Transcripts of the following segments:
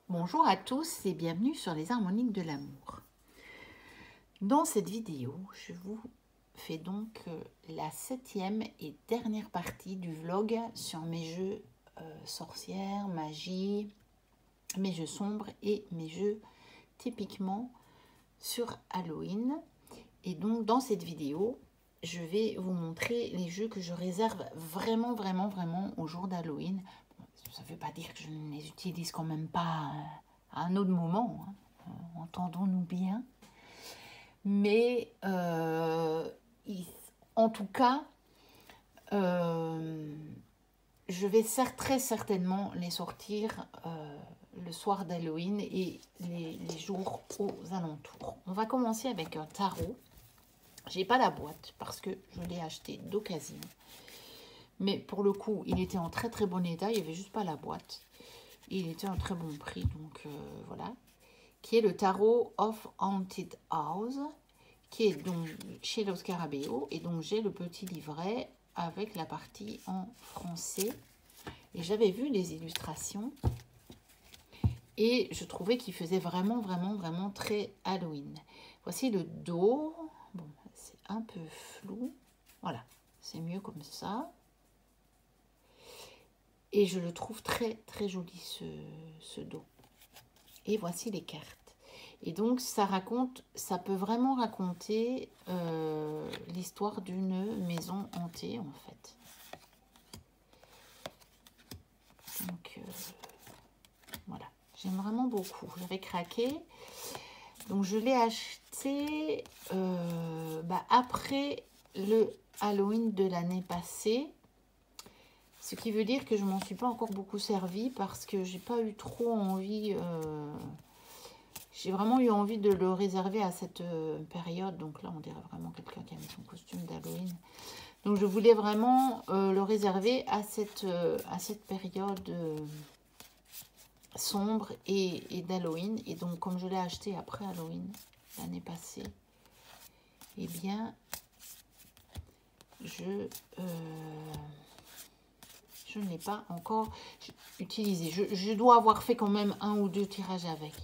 Bonjour à tous et bienvenue sur les harmoniques de l'amour. Dans cette vidéo, je vous fais donc la 7e et dernière partie du vlog sur mes jeux sorcières, magie, mes jeux sombres et mes jeux typiquement sur Halloween. Et donc dans cette vidéo, je vais vous montrer les jeux que je réserve vraiment au jour d'Halloween. Ça ne veut pas dire que je ne les utilise quand même pas à un autre moment, hein. Entendons-nous bien. Mais en tout cas, je vais très certainement les sortir le soir d'Halloween et les jours aux alentours. On va commencer avec un tarot. J'ai pas la boîte parce que je l'ai acheté d'occasion. Mais pour le coup, il était en très bon état, il n'y avait juste pas la boîte. Il était à un très bon prix, donc voilà. Qui est le tarot of Haunted House, qui est donc chez Los Scarabeo. Et donc j'ai le petit livret avec la partie en français. Et j'avais vu les illustrations. Et je trouvais qu'il faisait vraiment très Halloween. Voici le dos. Bon, c'est un peu flou. Voilà, c'est mieux comme ça. Et je le trouve très joli ce dos. Et voici les cartes. Et donc ça peut vraiment raconter l'histoire d'une maison hantée en fait. Donc voilà, j'aime vraiment beaucoup. J'avais craqué. Donc je l'ai acheté après le Halloween de l'année passée. Ce qui veut dire que je m'en suis pas encore beaucoup servi parce que j'ai pas eu trop envie. J'ai vraiment eu envie de le réserver à cette période. Donc là, on dirait vraiment quelqu'un qui a mis son costume d'Halloween. Donc je voulais vraiment le réserver à cette période sombre et d'Halloween. Et donc comme je l'ai acheté après Halloween l'année passée, eh bien je ne l'ai pas encore utilisé. Je dois avoir fait quand même 1 ou 2 tirages avec.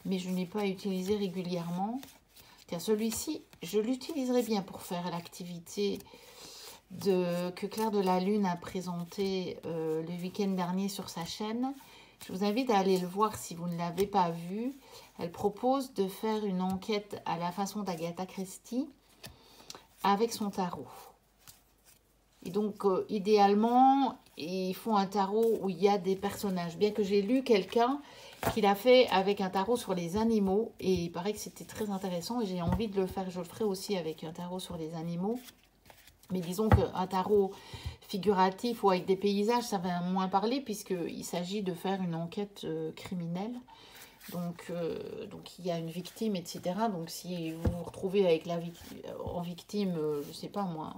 Mais je ne l'ai pas utilisé régulièrement. Car celui-ci, je l'utiliserai bien pour faire l'activité que Claire de la Lune a présenté le week-end dernier sur sa chaîne. Je vous invite à aller le voir si vous ne l'avez pas vu. Elle propose de faire une enquête à la façon d'Agatha Christie avec son tarot. Et donc, idéalement, ils font un tarot où il y a des personnages. Bien que j'ai lu quelqu'un qui l'a fait avec un tarot sur les animaux. Et il paraît que c'était très intéressant et j'ai envie de le faire. Je le ferai aussi avec un tarot sur les animaux. Mais disons qu'un tarot figuratif ou avec des paysages, ça va moins parler puisqu'il s'agit de faire une enquête criminelle. Donc il y a une victime, etc. Donc si vous vous retrouvez avec en victime, je sais pas moi,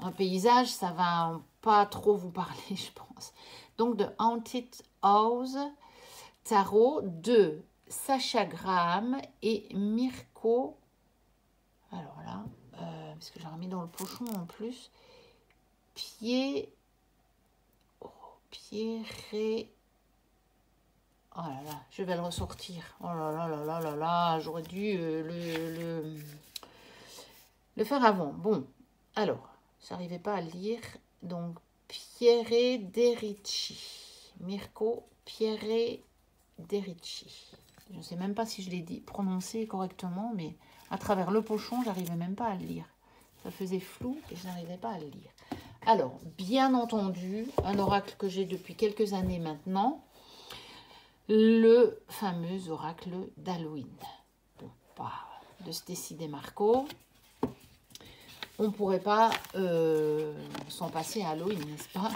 un paysage, ça va pas trop vous parler, je pense. Donc de Haunted House Tarot de Sacha Graham et Mirko. Alors là, parce que j'ai remis dans le pochon en plus. Pierre. Oh là là, je vais le ressortir. Oh là là, j'aurais dû le faire avant. Bon, alors, j'arrivais pas à le lire. Donc, Pierre Derici. Mirko Pierre Derici. Je ne sais même pas si je l'ai prononcé correctement, mais à travers le pochon, j'arrivais même pas à le lire. Ça faisait flou et je n'arrivais pas à le lire. Alors, bien entendu, un oracle que j'ai depuis quelques années maintenant, le fameux oracle d'Halloween. Bon, de Stécie Desmarco. On ne pourrait pas s'en passer à Halloween, n'est-ce pas?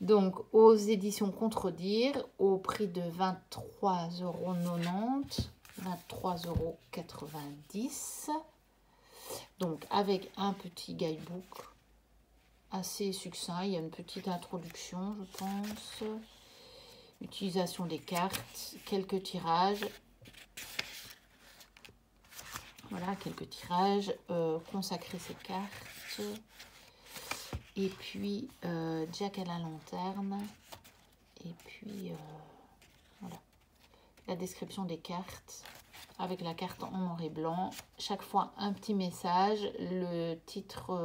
Donc, aux éditions Contredire, au prix de 23,90 €, 23,90 €. Donc, avec un petit guidebook assez succinct. Il y a une petite introduction, je pense. Utilisation des cartes, quelques tirages. Voilà, quelques tirages. Consacrer ces cartes. Et puis, Jack à la lanterne. Et puis, la description des cartes avec la carte en noir et blanc. Chaque fois un petit message, le titre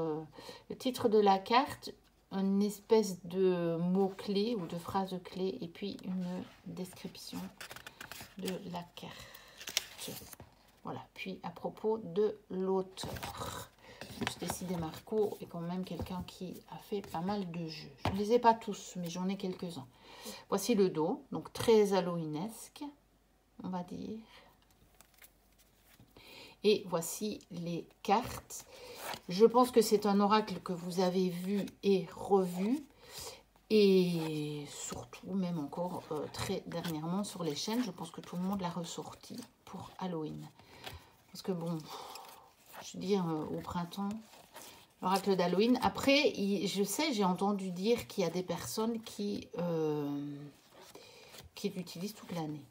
de la carte, une espèce de mot-clé ou de phrase clé et puis une description de la carte. Voilà, puis à propos de l'auteur. Décidé Marco est quand même quelqu'un qui a fait pas mal de jeux. Je ne les ai pas tous, mais j'en ai quelques-uns. Voici le dos, donc très halloweenesque, on va dire. Et voici les cartes. Je pense que c'est un oracle que vous avez vu et revu. Et surtout, même encore très dernièrement sur les chaînes, je pense que tout le monde l'a ressorti pour Halloween. Parce que bon, je veux dire, au printemps, l'oracle d'Halloween. Après, je sais, j'ai entendu dire qu'il y a des personnes qui l'utilisent toute l'année.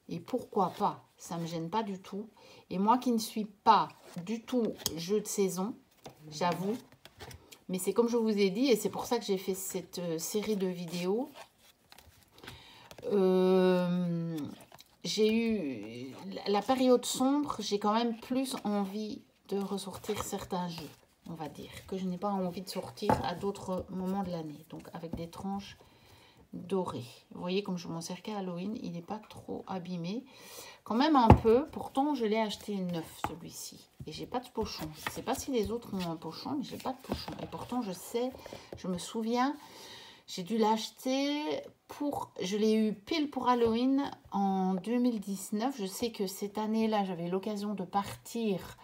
Et pourquoi pas? Ça ne me gêne pas du tout. Et moi qui ne suis pas du tout jeu de saison, j'avoue, mais c'est comme je vous ai dit, et c'est pour ça que j'ai fait cette série de vidéos. J'ai eu la période sombre, j'ai quand même plus envie de ressortir certains jeux, on va dire, que je n'ai pas envie de sortir à d'autres moments de l'année. Donc avec des tranches dorées. Vous voyez, comme je m'en sers qu'à Halloween, il n'est pas trop abîmé. Quand même un peu, pourtant je l'ai acheté neuf celui-ci. Et j'ai pas de pochon. Je ne sais pas si les autres ont un pochon, mais j'ai pas de pochon. Et pourtant je sais, je me souviens, j'ai dû l'acheter pour... Je l'ai eu pile pour Halloween en 2019. Je sais que cette année-là, j'avais l'occasion de partir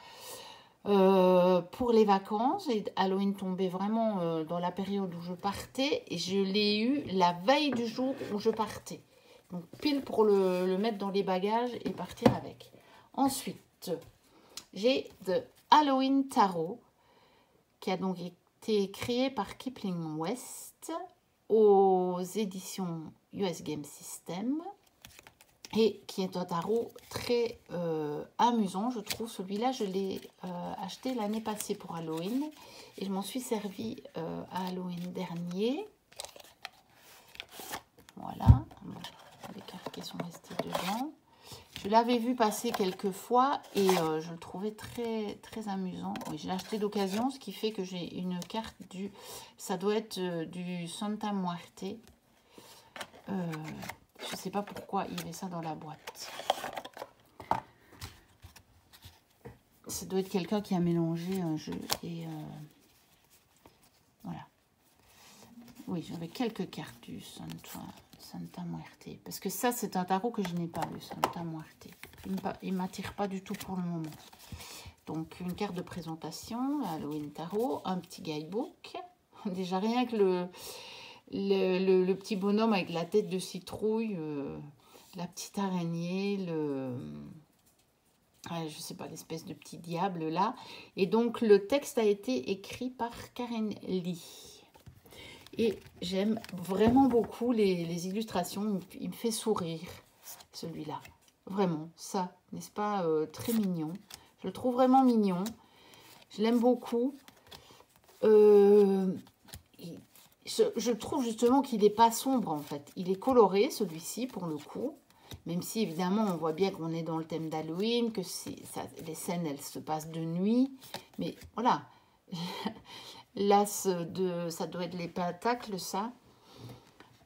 pour les vacances. Et Halloween tombait vraiment dans la période où je partais. Et je l'ai eu la veille du jour où je partais. Donc pile pour le mettre dans les bagages et partir avec. Ensuite, j'ai The Halloween Tarot, qui a donc été créé par Kipling West aux éditions US Game System et qui est un tarot très amusant, je trouve. Celui-là, je l'ai acheté l'année passée pour Halloween et je m'en suis servi à Halloween dernier. Voilà, les cartes qui sont restées dedans. Je l'avais vu passer quelques fois et je le trouvais très, très amusant. Oui, je l'ai acheté d'occasion, ce qui fait que j'ai une carte du... Ça doit être du Santa Muerte. Je ne sais pas pourquoi il met ça dans la boîte. Ça doit être quelqu'un qui a mélangé un jeu et... voilà. Oui, j'avais quelques cartes du Santa Muerte. Parce que ça, c'est un tarot que je n'ai pas, le Santa Muerte. Il ne m'attire pas du tout pour le moment. Donc, une carte de présentation, Halloween Tarot, un petit guidebook. Déjà, rien que le petit bonhomme avec la tête de citrouille, la petite araignée, je sais pas, l'espèce de petit diable là. Et donc, le texte a été écrit par Karen Lee. Et j'aime vraiment beaucoup les illustrations. Il me fait sourire, celui-là. Vraiment, ça, n'est-ce pas, très mignon. Je le trouve vraiment mignon. Je l'aime beaucoup. Je trouve justement qu'il n'est pas sombre, en fait. Il est coloré, celui-ci, pour le coup. Même si, évidemment, on voit bien qu'on est dans le thème d'Halloween, que les scènes, elles se passent de nuit. Mais voilà. L'as de... Ça doit être les pentacles, ça.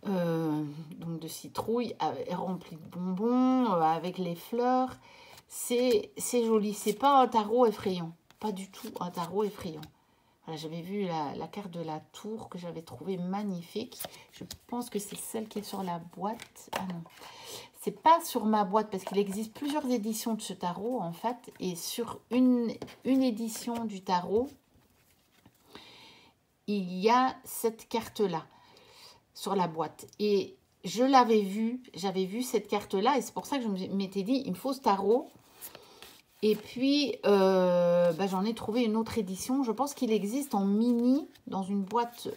Donc de citrouille, rempli de bonbons, avec les fleurs. C'est joli. C'est pas un tarot effrayant. Pas du tout un tarot effrayant. Voilà, j'avais vu la carte de la tour que j'avais trouvée magnifique. Je pense que c'est celle qui est sur la boîte. Ah non, c'est pas sur ma boîte parce qu'il existe plusieurs éditions de ce tarot en fait. Et sur une édition du tarot, il y a cette carte-là sur la boîte. Et je l'avais vue, j'avais vu cette carte-là et c'est pour ça que je m'étais dit, il me faut ce tarot. Et puis, j'en ai trouvé une autre édition. Je pense qu'il existe en mini dans une boîte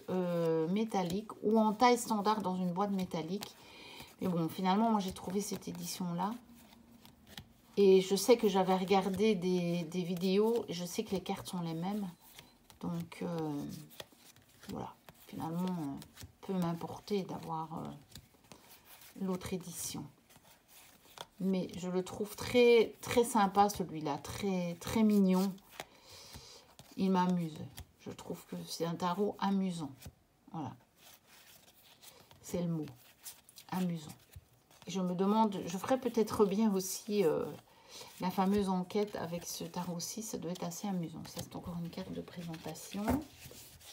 métallique ou en taille standard dans une boîte métallique. Mais bon, finalement, moi, j'ai trouvé cette édition-là. Et je sais que j'avais regardé des vidéos. Je sais que les cartes sont les mêmes. Donc, voilà. Finalement, peu m'importer d'avoir l'autre édition. mais je le trouve très, très sympa celui-là, très mignon. Il m'amuse. Je trouve que c'est un tarot amusant. Voilà. C'est le mot. Amusant. Et je me demande, je ferais peut-être bien aussi la fameuse enquête avec ce tarot-ci. Ça doit être assez amusant. Ça, c'est encore une carte de présentation.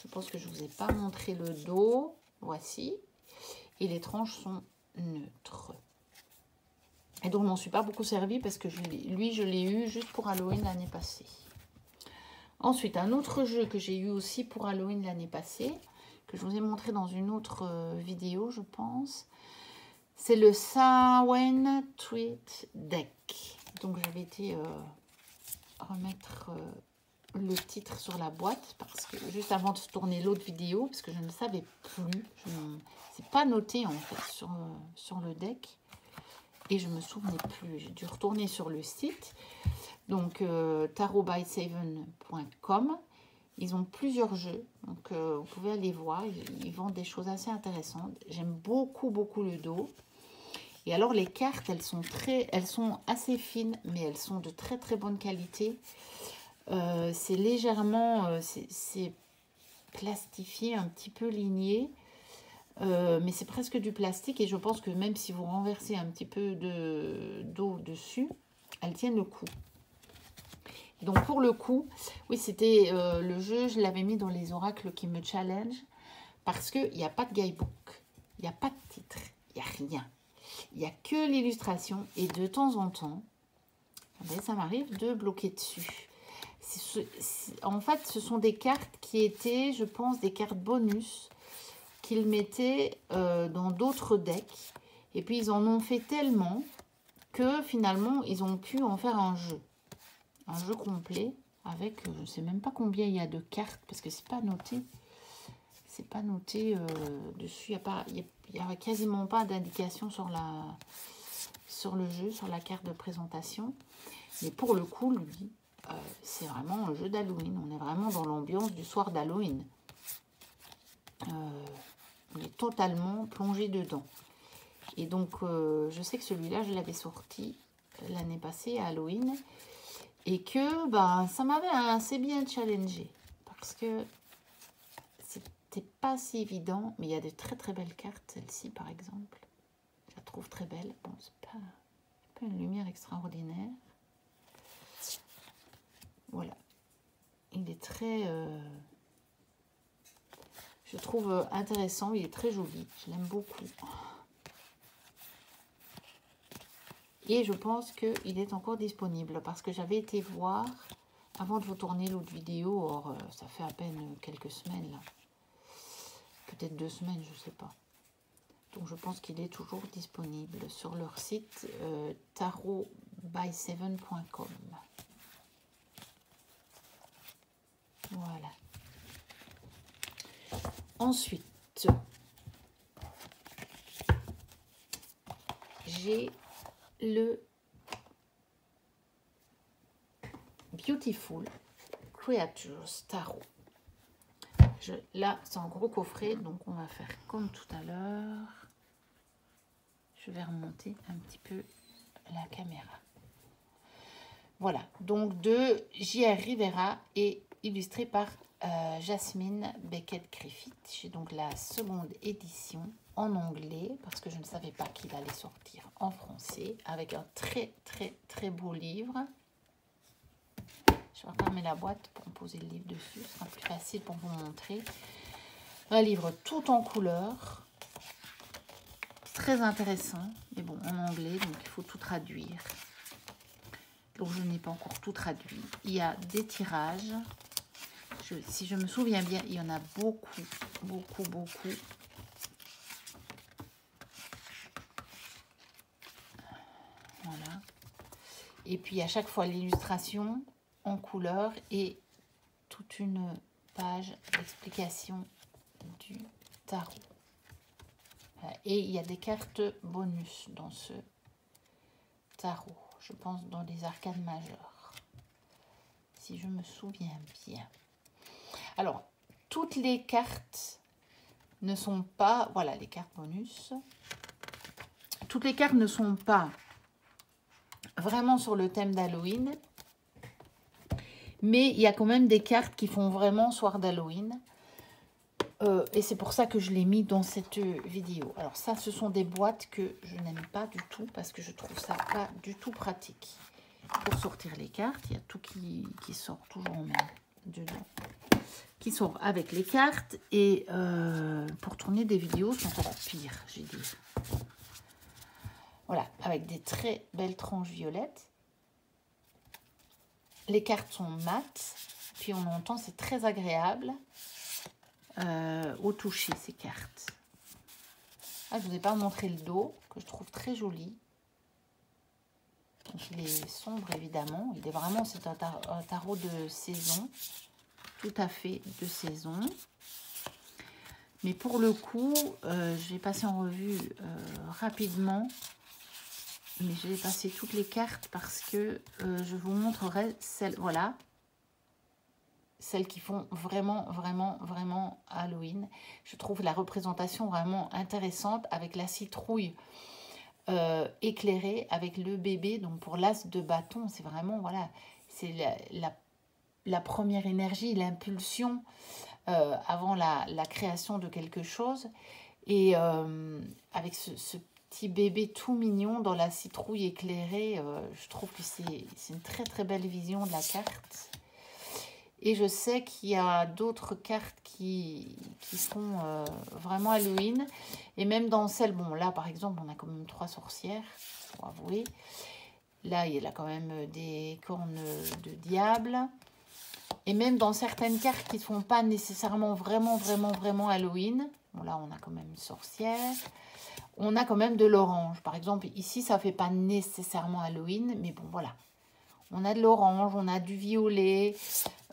Je pense que je ne vous ai pas montré le dos. Voici. Et les tranches sont neutres. Et donc, je m'en suis pas beaucoup servi parce que lui, je l'ai eu juste pour Halloween l'année passée. Ensuite, un autre jeu que j'ai eu aussi pour Halloween l'année passée, que je vous ai montré dans une autre vidéo, je pense, c'est le Samhain Tweed Deck. Donc, j'avais été remettre le titre sur la boîte parce que juste avant de tourner l'autre vidéo, parce que je ne savais plus, c'est pas noté en fait sur le deck. Et je ne me souvenais plus. J'ai dû retourner sur le site. Donc, tarotbyseven.com. Ils ont plusieurs jeux. Donc, vous pouvez aller voir. Ils vendent des choses assez intéressantes. J'aime beaucoup, beaucoup le dos. Et alors, les cartes, elles sont assez fines, mais elles sont de très, très bonne qualité. C'est légèrement... c'est plastifié, un petit peu ligné. Mais c'est presque du plastique et je pense que même si vous renversez un petit peu d'eau dessus, elles tiennent le coup. Donc pour le coup, oui, c'était le jeu, je l'avais mis dans les oracles qui me challenge parce qu'il n'y a pas de guidebook, il n'y a pas de titre, il n'y a rien. Il n'y a que l'illustration et de temps en temps, ça m'arrive de bloquer dessus. En fait, ce sont des cartes qui étaient, je pense, des cartes bonus qu'ils mettaient dans d'autres decks. Et puis, ils en ont fait tellement que finalement, ils ont pu en faire un jeu. Un jeu complet avec, je ne sais même pas combien il y a de cartes parce que c'est pas noté. C'est pas noté dessus. Il n'y a quasiment pas d'indication sur le jeu, sur la carte de présentation. Mais pour le coup, lui, c'est vraiment un jeu d'Halloween. On est vraiment dans l'ambiance du soir d'Halloween. On est totalement plongé dedans. Et donc, je sais que celui-là, je l'avais sorti l'année passée à Halloween. Et que ça m'avait assez bien challengé. Parce que c'était pas si évident. Mais il y a de très très belles cartes. Celle-ci, par exemple. Je la trouve très belle. Bon, c'est pas une lumière extraordinaire. Voilà. Il est très... je trouve intéressant. Il est très joli. Je l'aime beaucoup. Et je pense qu'il est encore disponible parce que j'avais été voir avant de vous tourner l'autre vidéo. Or, ça fait à peine quelques semaines là. Peut-être 2 semaines, je ne sais pas. Donc, je pense qu'il est toujours disponible sur leur site tarotby7.com. Voilà. Ensuite, j'ai le Beautiful Creatures Tarot. Là, c'est un gros coffret, donc on va faire comme tout à l'heure. Je vais remonter un petit peu la caméra. Voilà, donc de J.R. Rivera et illustré par Jasmine Beckett-Griffith. J'ai donc la seconde édition en anglais parce que je ne savais pas qu'il allait sortir en français avec un très très très beau livre. Je vais refermer la boîte pour poser le livre dessus, ce sera plus facile pour vous montrer. Un livre tout en couleur, très intéressant, mais bon en anglais donc il faut tout traduire. Donc je n'ai pas encore tout traduit. Il y a des tirages. Si je me souviens bien, il y en a beaucoup, beaucoup, beaucoup. Voilà. Et puis à chaque fois l'illustration en couleur et toute une page d'explication du tarot. Et il y a des cartes bonus dans ce tarot. Je pense dans les arcanes majeures. Si je me souviens bien. Alors, toutes les cartes ne sont pas... Voilà, les cartes bonus. Toutes les cartes ne sont pas vraiment sur le thème d'Halloween. Mais il y a quand même des cartes qui font vraiment soir d'Halloween. Et c'est pour ça que je l'ai mis dans cette vidéo. Alors ça, ce sont des boîtes que je n'aime pas du tout parce que je trouve ça pas du tout pratique. Pour sortir les cartes, il y a tout qui sort toujours même dedans. Qui sort avec les cartes. Et pour tourner des vidéos, c'est encore pire, j'ai dit. Voilà, avec des très belles tranches violettes. Les cartes sont mates. Puis on entend, c'est très agréable. Au toucher ces cartes. Ah, je ne vous ai pas montré le dos que je trouve très joli. Donc, il est sombre évidemment. Il est vraiment, c'est un tarot de saison, tout à fait de saison. Mais pour le coup, je vais passer en revue rapidement. Mais je vais passer toutes les cartes parce que je vous montrerai celles, voilà. Celles qui font vraiment, vraiment, vraiment Halloween. Je trouve la représentation vraiment intéressante avec la citrouille éclairée, avec le bébé. Donc pour l'as de bâton, c'est vraiment, voilà, c'est la première énergie, l'impulsion avant la création de quelque chose. Et avec ce petit bébé tout mignon dans la citrouille éclairée, je trouve que c'est une très, très belle vision de la carte. Et je sais qu'il y a d'autres cartes qui sont vraiment Halloween. Et même dans celle, bon là par exemple, on a quand même 3 sorcières, faut avouer. Là, il y a quand même des cornes de diable. Et même dans certaines cartes qui ne sont pas nécessairement vraiment Halloween. Bon là, on a quand même une sorcière. On a quand même de l'orange. Par exemple, ici, ça ne fait pas nécessairement Halloween. Mais bon, voilà. On a de l'orange, on a du violet,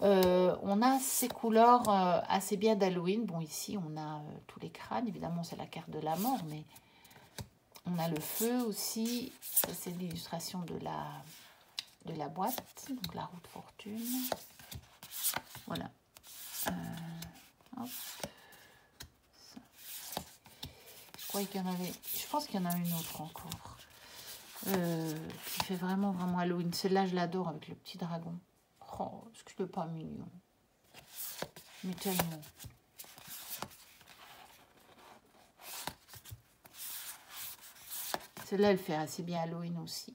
on a ces couleurs assez bien d'Halloween. Bon, ici, on a tous les crânes. Évidemment, c'est la carte de la mort, mais on a le feu aussi. Ça, c'est l'illustration de la boîte. Donc, la roue de fortune. Voilà. Hop. Ça. Je crois qu'il y en avait... Je pense qu'il y en a une autre encore. Qui fait vraiment Halloween. Celle-là, je l'adore avec le petit dragon. Oh, est-ce que c'est pas mignon? Mais tellement. Celle-là, elle fait assez bien Halloween aussi.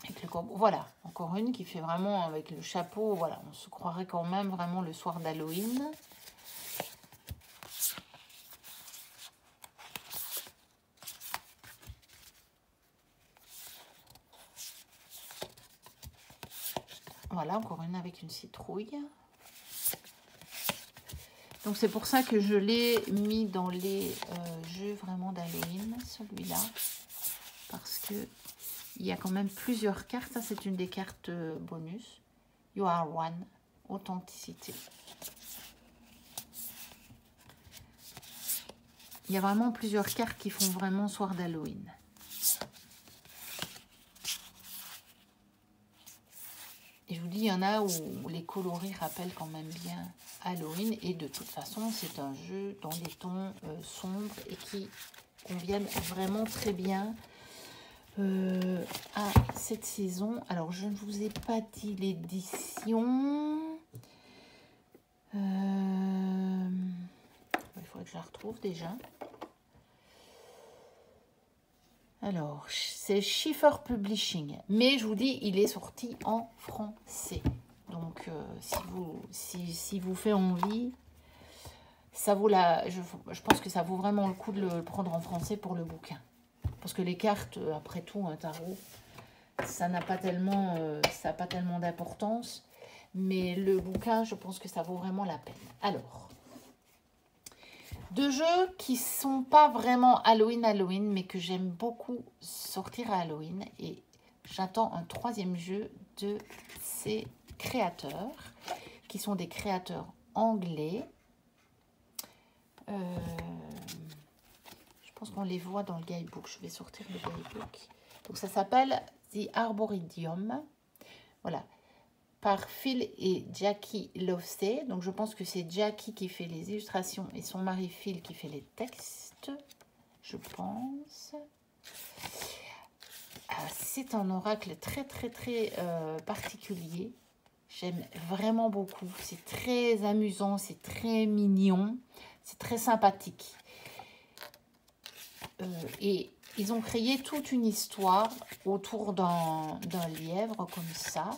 Avec le corbeau. Voilà, encore une qui fait vraiment avec le chapeau. Voilà, on se croirait quand même vraiment le soir d'Halloween. Voilà, encore une avec une citrouille. Donc, c'est pour ça que je l'ai mis dans les jeux vraiment d'Halloween, celui-là. Parce que il y a quand même plusieurs cartes. Ça, c'est une des cartes bonus. You are one. Authenticité. Il y a vraiment plusieurs cartes qui font vraiment soir d'Halloween. Et je vous dis, il y en a où les coloris rappellent quand même bien Halloween. Et de toute façon, c'est un jeu dans des tons sombres et qui conviennent vraiment très bien à cette saison. Alors, je ne vous ai pas dit l'édition. Il faudrait que je la retrouve déjà. Alors, c'est Schiffer Publishing. Mais je vous dis, il est sorti en français. Donc, si vous fait envie, ça vaut je pense que ça vaut vraiment le coup de le prendre en français pour le bouquin. Parce que les cartes, après tout, un tarot, ça n'a pas tellement, d'importance. Mais le bouquin, je pense que ça vaut vraiment la peine. Alors... Deux jeux qui sont pas vraiment Halloween, mais que j'aime beaucoup sortir à Halloween. Et j'attends un 3e jeu de ces créateurs, qui sont des créateurs anglais. Je pense qu'on les voit dans le guidebook. Je vais sortir le guidebook. Donc ça s'appelle The Arboridium. Voilà. Par Phil et Jackie Lovesay. Donc, je pense que c'est Jackie qui fait les illustrations et son mari Phil qui fait les textes, je pense. c'est un oracle très particulier. J'aime vraiment beaucoup. C'est très amusant, c'est très mignon, c'est très sympathique. Et ils ont créé toute une histoire autour d'un lièvre comme ça,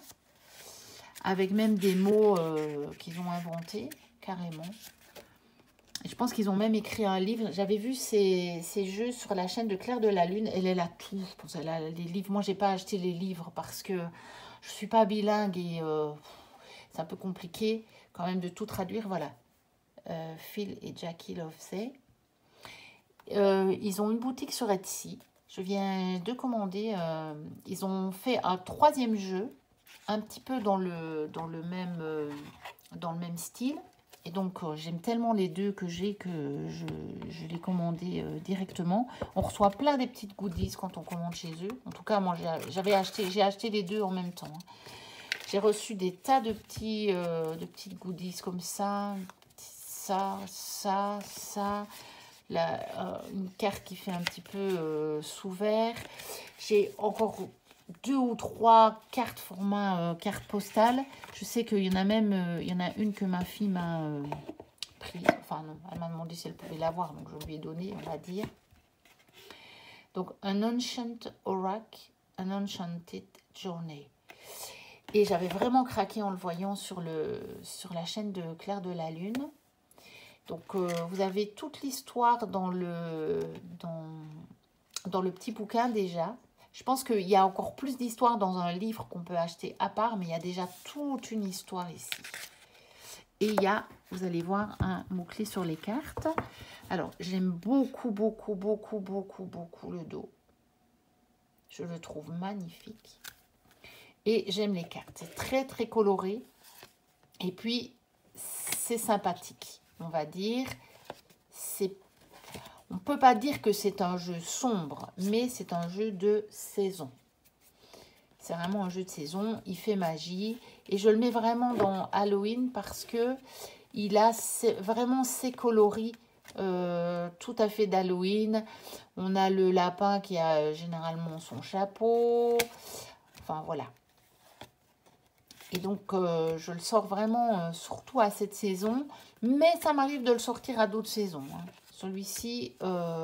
avec même des mots qu'ils ont inventés, carrément. Et je pense qu'ils ont même écrit un livre. J'avais vu ces jeux sur la chaîne de Claire de la Lune. Elle a tout. Je pense elle a les livres. Moi, j'ai pas acheté les livres parce que je suis pas bilingue et c'est un peu compliqué quand même de tout traduire. Voilà. Phil et Jackie Lovesey. Ils ont une boutique sur Etsy. Je viens de commander. Ils ont fait un 3e jeu, un petit peu dans le même style. Et donc, j'aime tellement les deux que j'ai que je l'ai commandé directement. On reçoit plein des petites goodies quand on commande chez eux. En tout cas, moi, j'ai acheté les deux en même temps. J'ai reçu des tas de petites goodies comme ça. Ça. Une carte qui fait un petit peu sous verre. J'ai encore 2 ou 3 cartes format carte postale. Je sais qu'il y en a même, il y en a une que ma fille m'a prise. Enfin non, elle m'a demandé si elle pouvait l'avoir, donc je lui ai donné, on va dire. Donc un Ancient Oracle, un Enchanted Journey. Et j'avais vraiment craqué en le voyant sur la chaîne de Claire de la Lune. Donc vous avez toute l'histoire dans le petit bouquin déjà. Je pense qu'il y a encore plus d'histoire dans un livre qu'on peut acheter à part, mais il y a déjà toute une histoire ici. Et il y a, vous allez voir, un mot-clé sur les cartes. Alors, j'aime beaucoup le dos. Je le trouve magnifique. Et j'aime les cartes. C'est très coloré. Et puis, c'est sympathique, on va dire. On ne peut pas dire que c'est un jeu sombre, mais c'est un jeu de saison. C'est vraiment un jeu de saison, il fait magie. Et je le mets vraiment dans Halloween parce que il a vraiment ses coloris tout à fait d'Halloween. On a le lapin qui a généralement son chapeau. Enfin, voilà. Et donc, je le sors vraiment surtout à cette saison. Mais ça m'arrive de le sortir à d'autres saisons, hein. Celui-ci,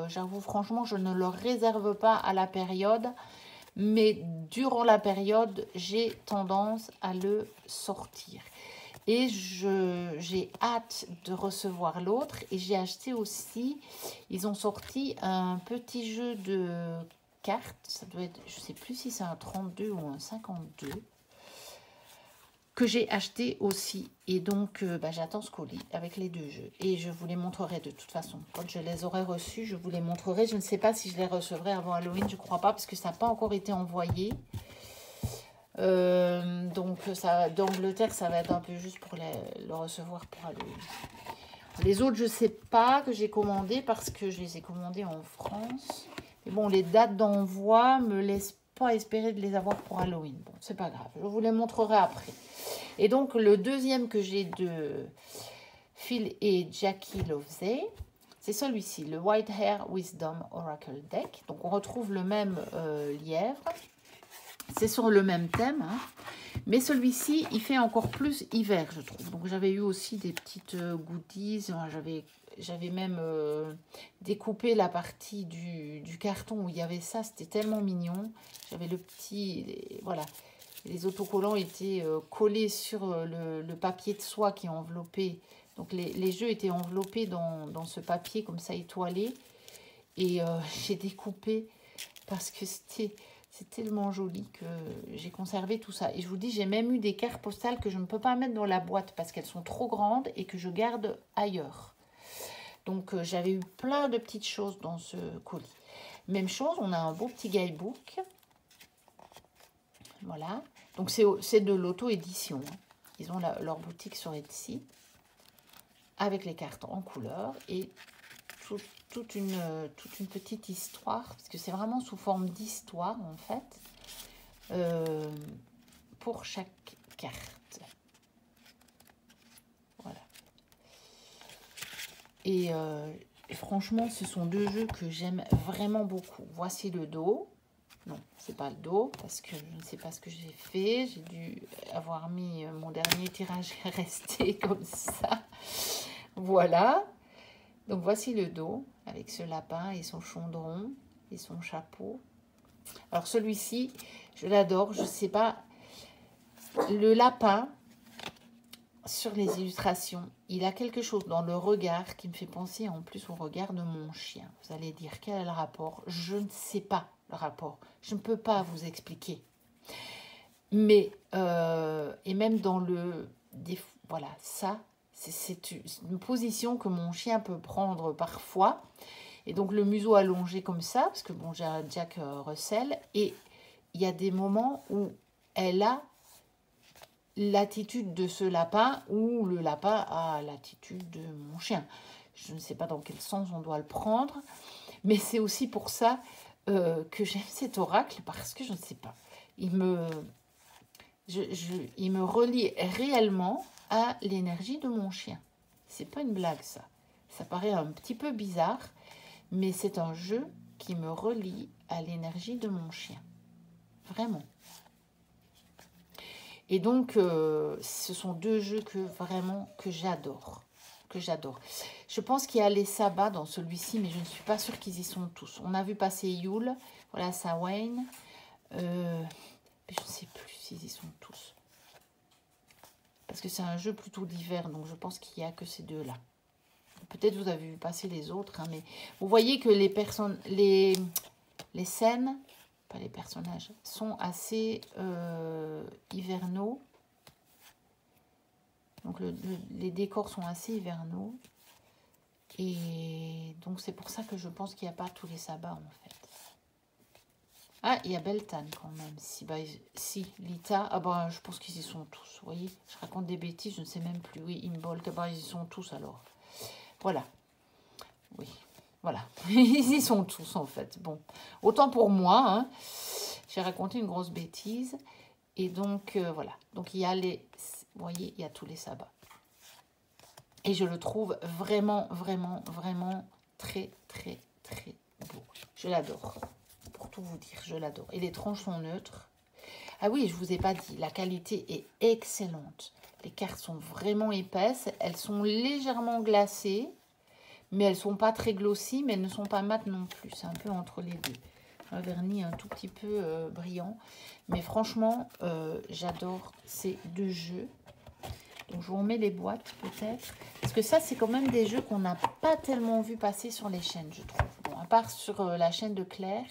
j'avoue franchement, je ne le réserve pas à la période. Mais durant la période, j'ai tendance à le sortir. Et j'ai hâte de recevoir l'autre. Et j'ai acheté aussi, ils ont sorti un petit jeu de cartes. Ça doit être, je ne sais plus si c'est un 32 ou un 52. Que j'ai acheté aussi. Et donc, j'attends ce colis avec les 2 jeux. Et je vous les montrerai de toute façon. Quand je les aurai reçus, je vous les montrerai. Je ne sais pas si je les recevrai avant Halloween. Je ne crois pas parce que ça n'a pas encore été envoyé. Donc, d'Angleterre, ça va être un peu juste pour le recevoir pour Halloween. Les autres, je ne sais pas que j'ai commandé parce que je les ai commandés en France. Mais bon, les dates d'envoi me laissent pas espérer de les avoir pour Halloween. Bon, c'est pas grave. Je vous les montrerai après. Et donc, le deuxième que j'ai de Phil et Jackie Lovesey, c'est celui-ci, le White Hair Wisdom Oracle Deck. Donc, on retrouve le même lièvre. C'est sur le même thème, hein. Mais celui-ci, il fait encore plus hiver, je trouve. Donc, j'avais eu aussi des petites goodies. J'avais même découpé la partie du carton où il y avait ça. C'était tellement mignon. J'avais le petit... Voilà. Les autocollants étaient collés sur le papier de soie qui est enveloppé. Donc, les jeux étaient enveloppés dans ce papier comme ça étoilé. Et j'ai découpé parce que c'est tellement joli que j'ai conservé tout ça. Et je vous dis, j'ai même eu des cartes postales que je ne peux pas mettre dans la boîte parce qu'elles sont trop grandes et que je garde ailleurs. Donc, j'avais eu plein de petites choses dans ce colis. Même chose, on a un beau petit guidebook. Voilà. Donc, c'est de l'auto-édition, hein. Ils ont leur boutique sur Etsy avec les cartes en couleur et toute une petite histoire, parce que c'est vraiment sous forme d'histoire, en fait, pour chaque carte. Voilà. Et franchement, ce sont 2 jeux que j'aime vraiment beaucoup. Voici le dos. Non, c'est pas le dos, parce que je ne sais pas ce que j'ai fait. J'ai dû avoir mis mon dernier tirage est resté comme ça. Voilà. Donc voici le dos, avec ce lapin et son chaudron et son chapeau. Alors celui-ci, je l'adore, je ne sais pas. Le lapin, sur les illustrations, il a quelque chose dans le regard qui me fait penser en plus au regard de mon chien. Vous allez dire, quel est le rapport? Je ne sais pas le rapport. Je ne peux pas vous expliquer. Mais, et même dans le... Voilà, ça, c'est une position que mon chien peut prendre parfois. Et donc le museau allongé comme ça, parce que bon, j'ai un Jack Russell, et il y a des moments où elle a l'attitude de ce lapin ou le lapin a l'attitude de mon chien. Je ne sais pas dans quel sens on doit le prendre, mais c'est aussi pour ça que j'aime cet oracle, parce que je ne sais pas. Il me relie réellement à l'énergie de mon chien. C'est pas une blague, ça. Ça paraît un petit peu bizarre, mais c'est un jeu qui me relie à l'énergie de mon chien. Vraiment. Et donc, ce sont deux jeux que j'adore. Je pense qu'il y a les sabbats dans celui-ci, mais je ne suis pas sûre qu'ils y sont tous. On a vu passer Yule, voilà, Samhain. Mais je ne sais plus s'ils y sont tous. Parce que c'est un jeu plutôt d'hiver, donc je pense qu'il n'y a que ces deux-là. Peut-être vous avez vu passer les autres, hein, mais vous voyez que les personnes, les scènes, pas les personnages, sont assez hivernaux. Donc les décors sont assez hivernaux. Et donc c'est pour ça que je pense qu'il n'y a pas tous les sabbats en fait. Ah, il y a Beltane quand même. Si, Lita. Ah bah je pense qu'ils y sont tous. Vous voyez, je raconte des bêtises, je ne sais même plus. Oui, Imbolc, bah ils y sont tous alors. Voilà. Oui, voilà. Ils y sont tous en fait. Bon, autant pour moi, hein. J'ai raconté une grosse bêtise. Et donc, voilà. Donc, il y a les... Vous voyez, il y a tous les sabbats. Et je le trouve vraiment, vraiment, vraiment très, très, très beau. Je l'adore. Pour tout vous dire, je l'adore. Et les tranches sont neutres. Ah oui, je ne vous ai pas dit, la qualité est excellente. Les cartes sont vraiment épaisses. Elles sont légèrement glacées. Mais elles ne sont pas très glossy, mais elles ne sont pas mates non plus. C'est un peu entre les deux. Un vernis un tout petit peu brillant. Mais franchement, j'adore ces deux jeux. Donc, je vous remets les boîtes peut-être. Parce que ça, c'est quand même des jeux qu'on n'a pas tellement vu passer sur les chaînes, je trouve. Bon, à part sur la chaîne de Claire.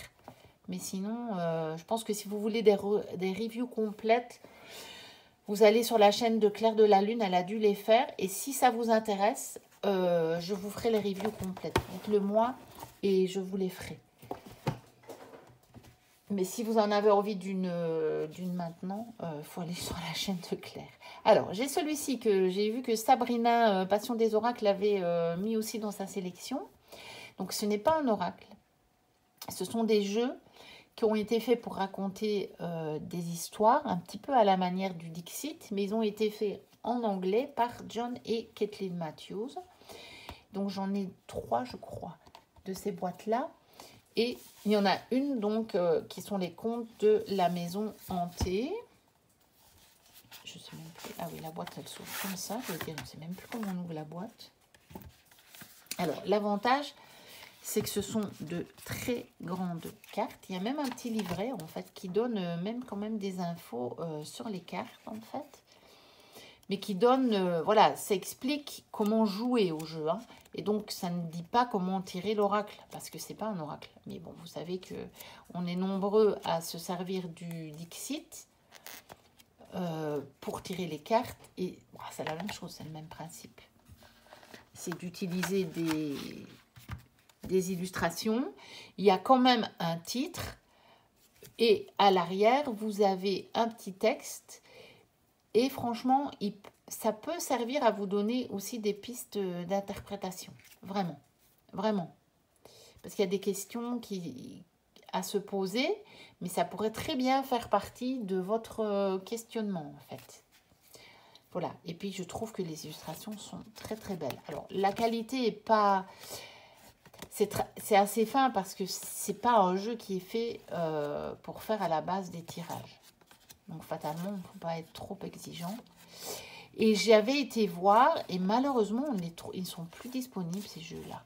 Mais sinon, je pense que si vous voulez des reviews complètes, vous allez sur la chaîne de Claire de la Lune. Elle a dû les faire. Et si ça vous intéresse, je vous ferai les reviews complètes. Dites-le moi et je vous les ferai. Mais si vous en avez envie d'une maintenant, il faut aller sur la chaîne de Claire. Alors, j'ai celui-ci que j'ai vu que Sabrina, Passion des Oracles, avait mis aussi dans sa sélection. Donc, ce n'est pas un oracle. Ce sont des jeux qui ont été faits pour raconter des histoires, un petit peu à la manière du Dixit, mais ils ont été faits en anglais par John et Kathleen Matthews. Donc, j'en ai 3, je crois, de ces boîtes-là. Et il y en a une, donc, qui sont les contes de la maison hantée. Je sais même plus. Ah oui, la boîte, elle s'ouvre comme ça. Je veux dire, je ne sais même plus comment on ouvre la boîte. Alors, l'avantage, c'est que ce sont de très grandes cartes. Il y a même un petit livret, en fait, qui donne même quand même des infos sur les cartes, en fait. Mais qui donne, voilà, ça explique comment jouer au jeu. Hein. Et donc, ça ne dit pas comment tirer l'oracle, parce que c'est pas un oracle. Mais bon, vous savez qu'on est nombreux à se servir du Dixit pour tirer les cartes. Et bon, c'est la même chose, c'est le même principe. C'est d'utiliser des illustrations. Il y a quand même un titre. Et à l'arrière, vous avez un petit texte. Et franchement, ça peut servir à vous donner aussi des pistes d'interprétation. Vraiment. Vraiment. Parce qu'il y a des questions à se poser, mais ça pourrait très bien faire partie de votre questionnement, en fait. Voilà. Et puis, je trouve que les illustrations sont très, très belles. Alors, la qualité n'est pas C'est assez fin parce que c'est pas un jeu qui est fait pour faire à la base des tirages. Donc fatalement, il ne faut pas être trop exigeant. Et j'avais été voir et malheureusement, ils ne sont plus disponibles ces jeux-là.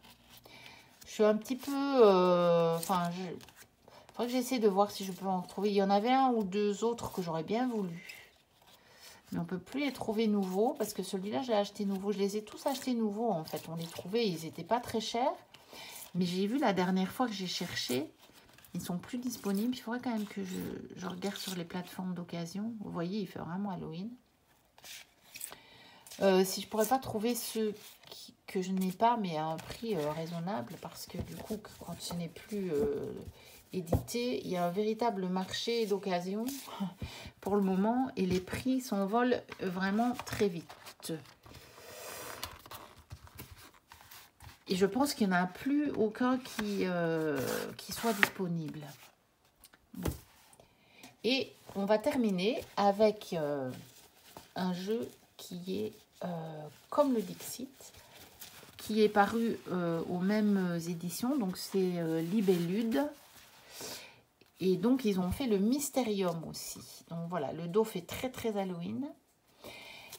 Je suis un petit peu... Enfin, il faudrait que j'essaie de voir si je peux en retrouver. Il y en avait un ou deux autres que j'aurais bien voulu. Mais on ne peut plus les trouver nouveaux parce que celui-là, je l'ai acheté nouveau. Je les ai tous achetés nouveaux en fait. On les trouvait, ils n'étaient pas très chers. Mais j'ai vu la dernière fois que j'ai cherché, ils ne sont plus disponibles. Il faudrait quand même que je regarde sur les plateformes d'occasion. Vous voyez, il fait vraiment Halloween. Si je ne pourrais pas trouver ceux que je n'ai pas, mais à un prix raisonnable, parce que du coup, quand ce n'est plus édité, il y a un véritable marché d'occasion pour le moment, et les prix s'envolent vraiment très vite. Et je pense qu'il n'y en a plus aucun qui soit disponible. Bon. Et on va terminer avec un jeu qui est comme le Dixit, qui est paru aux mêmes éditions. Donc c'est Libellude. Et donc ils ont fait le Mysterium aussi. Donc voilà, le dos fait très très Halloween.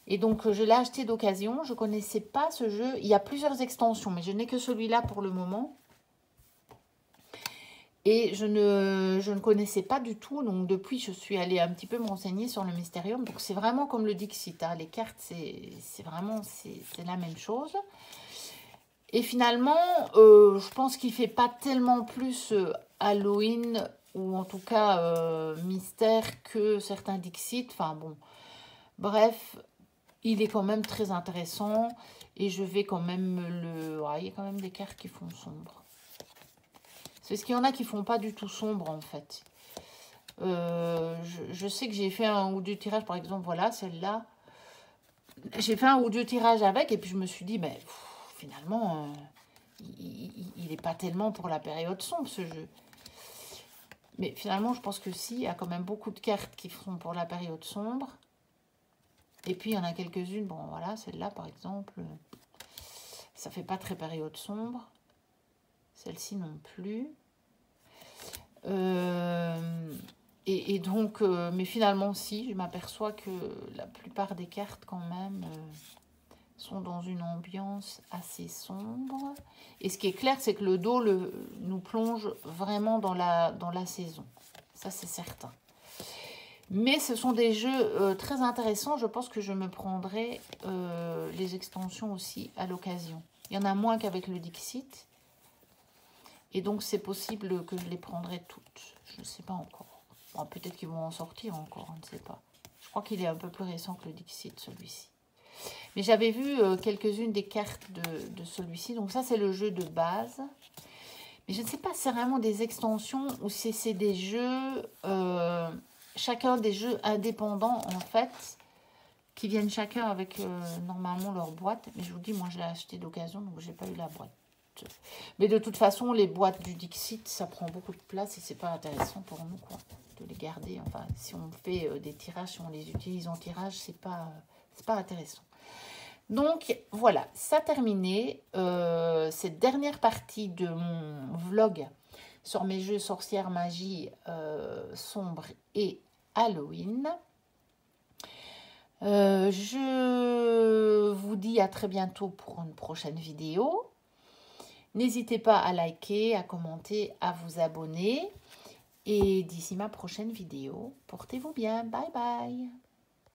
Et donc, je l'ai acheté d'occasion. Je ne connaissais pas ce jeu. Il y a plusieurs extensions, mais je n'ai que celui-là pour le moment. Et je ne connaissais pas du tout. Donc, depuis, je suis allée un petit peu me renseigner sur le Mysterium. Donc, c'est vraiment comme le Dixit. Hein. Les cartes, c'est vraiment la même chose. Et finalement, je pense qu'il ne fait pas tellement plus Halloween, ou en tout cas mystère, que certains Dixit. Enfin, bon, bref... Il est quand même très intéressant et je vais quand même le... Ah, il y a quand même des cartes qui font sombre. C'est parce qu'il y en a qui font pas du tout sombre en fait. Je sais que j'ai fait un ou deux tirages, par exemple, voilà, celle-là. J'ai fait un ou deux tirages avec et puis je me suis dit, mais finalement, il n'est pas tellement pour la période sombre ce jeu. Mais finalement, je pense que si, il y a quand même beaucoup de cartes qui font pour la période sombre. Et puis, il y en a quelques-unes. Bon, voilà, celle-là, par exemple, ça fait pas très période sombre. Celle-ci non plus. Et donc, mais finalement, si, je m'aperçois que la plupart des cartes, quand même, sont dans une ambiance assez sombre. Et ce qui est clair, c'est que le dos nous plonge vraiment dans la saison. Ça, c'est certain. Mais ce sont des jeux très intéressants. Je pense que je me prendrai les extensions aussi à l'occasion. Il y en a moins qu'avec le Dixit. Et donc, c'est possible que je les prendrai toutes. Je ne sais pas encore. Bon, peut-être qu'ils vont en sortir encore, on ne sait pas. Je crois qu'il est un peu plus récent que le Dixit, celui-ci. Mais j'avais vu quelques-unes des cartes de celui-ci. Donc ça, c'est le jeu de base. Mais je ne sais pas si c'est vraiment des extensions ou si c'est des jeux... chacun des jeux indépendants, en fait, qui viennent chacun avec normalement leur boîte. Mais je vous dis, moi, je l'ai acheté d'occasion, donc je n'ai pas eu la boîte. Mais de toute façon, les boîtes du Dixit, ça prend beaucoup de place et c'est pas intéressant pour nous, quoi, de les garder. Enfin, si on fait des tirages, si on les utilise en tirage, c'est pas intéressant. Donc, voilà, ça terminé. Cette dernière partie de mon vlog sur mes jeux sorcières, magie, sombre et Halloween. Je vous dis à très bientôt pour une prochaine vidéo. N'hésitez pas à liker, à commenter, à vous abonner. Et d'ici ma prochaine vidéo, portez-vous bien. Bye bye.